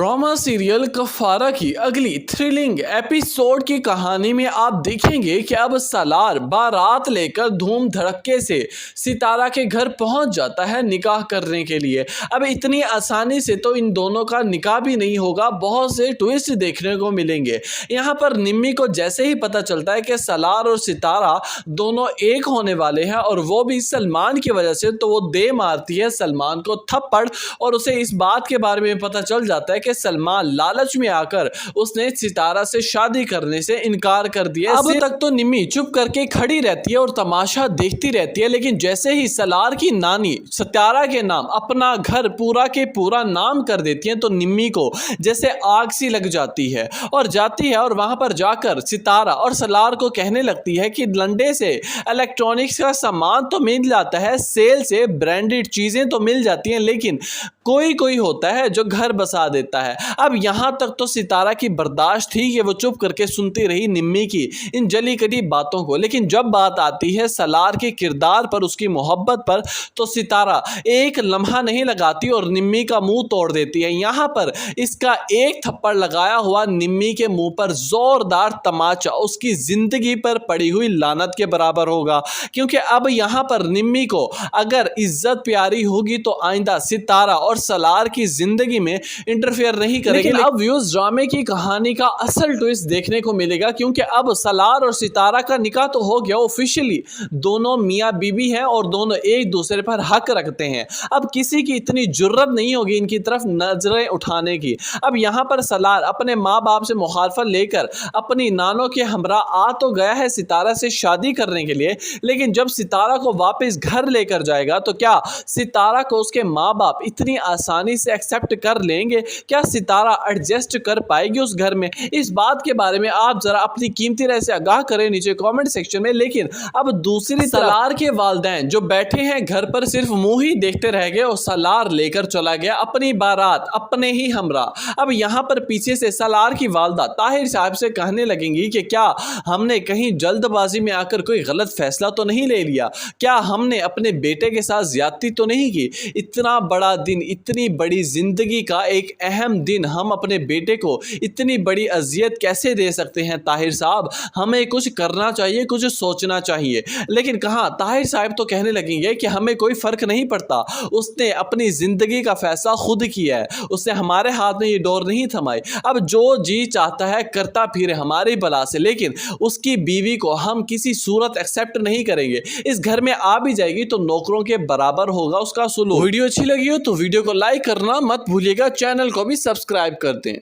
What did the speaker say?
Drama serial कफारा की अगली thrilling episode की कहानी में आप देखेंगे कि अब सालार बारात लेकर धूम धड़क्के से सितारा के घर पहुंच जाता है निकाह करने के लिए। अब इतनी आसानी से तो इन दोनों का निकाह भी नहीं होगा, बहुत से ट्विस्ट देखने को मिलेंगे। यहाँ पर निम्मी को जैसे ही पता चलता है कि सालार और सितारा दोनों एक होने वाले हैं और वो भी सलमान की वजह से, तो वो दे मारती है सलमान को थप्पड़ और उसे इस बात के बारे में पता चल जाता है कि सलमान लालच में आकर उसने सितारा से शादी करने से इनकार कर दिया। अब तक तो निम्मी चुप करके खड़ी रहती है और तमाशा देखती रहती है, लेकिन जैसे ही सालार की नानी सितारा के नाम अपना घर पूरा के पूरा नाम कर देती है तो निम्मी को जैसे आग सी लग जाती है और जाती है और वहां पर जाकर सितारा और सालार को कहने लगती है कि लंडे से इलेक्ट्रॉनिक्स का सामान तो मिल जाता है, सेल से ब्रांडेड चीजें तो मिल जाती हैं, लेकिन कोई कोई होता है जो घर बसा देता है। अब यहाँ तक तो सितारा की बर्दाश्त थी कि वो चुप करके सुनती रही निम्मी की इन जली कटी बातों को, लेकिन जब बात आती है सालार के किरदार पर, उसकी मोहब्बत पर, तो सितारा एक लम्हा नहीं लगाती और निम्मी का मुंह तोड़ देती है। यहाँ पर इसका एक थप्पड़ लगाया हुआ निम्मी के मुंह पर जोरदार तमाचा उसकी जिंदगी पर पड़ी हुई लानत के बराबर होगा, क्योंकि अब यहाँ पर निम्मी को अगर इज्जत प्यारी होगी तो आइंदा सितारा और सालार की जिंदगी में इंटरफेयर नहीं करेगी। लेकिन अब व्यूज ड्रामे की कहानी का असल ट्विस्ट देखने को मिलेगा, क्योंकि अब सालार और सितारा का निकाह तो हो गया ऑफिशियली, दोनों मियाँ बीबी हैं और दोनों एक दूसरे पर हक रखते हैं। अब किसी की इतनी जुर्रत नहीं होगी इनकी तरफ नजरें उठाने की। अब यहाँ पर सालार अपने माँ बाप से मुखालफत लेकर अपनी नानों के हमरा आ तो गया है सितारा से शादी करने के लिए, लेकिन जब सितारा को वापस घर लेकर जाएगा तो क्या सितारा को उसके माँ बाप इतनी आसानी से एक्सेप्ट कर लेंगे? क्या सितारा एडजस्ट कर पाएगी उस घर में? इस बात के बारे में आप जरा अपनी कीमती राय से आगाह करें नीचे कमेंट सेक्शन में। लेकिन अब दूसरी सालार के वालिदैन जो बैठे हैं घर पर सिर्फ मुंह ही देखते रह गए और सालार लेकर चला गया अपनी बारात अपने ही हमरा। अब यहाँ पर पीछे से सालार की वालदा ताहिर साहब से कहने लगेंगी कि क्या हमने कहीं जल्दबाजी में आकर कोई गलत फैसला तो नहीं ले लिया, क्या हमने अपने बेटे के साथ ज्यादती तो नहीं की? इतना बड़ा दिन, इतनी बड़ी जिंदगी का एक अहम दिन, हम अपने बेटे को इतनी बड़ी अजियत कैसे दे सकते हैं? ताहिर साहब, हमें कुछ करना चाहिए, कुछ सोचना चाहिए। लेकिन कहाँ, ताहिर साहब तो कहने लगेंगे कि हमें कोई फर्क नहीं पड़ता, उसने अपनी जिंदगी का फैसला खुद किया है, उसने हमारे हाथ में ये डोर नहीं थमाई। अब जो जी चाहता है करता फिरे हमारी बला से, लेकिन उसकी बीवी को हम किसी सूरत एक्सेप्ट नहीं करेंगे। इस घर में आ भी जाएगी तो नौकरों के बराबर होगा उसका सुलूक। वीडियो अच्छी लगी हो तो वीडियो को लाइक करना मत भूलिएगा, चैनल को भी सब्सक्राइब कर दें।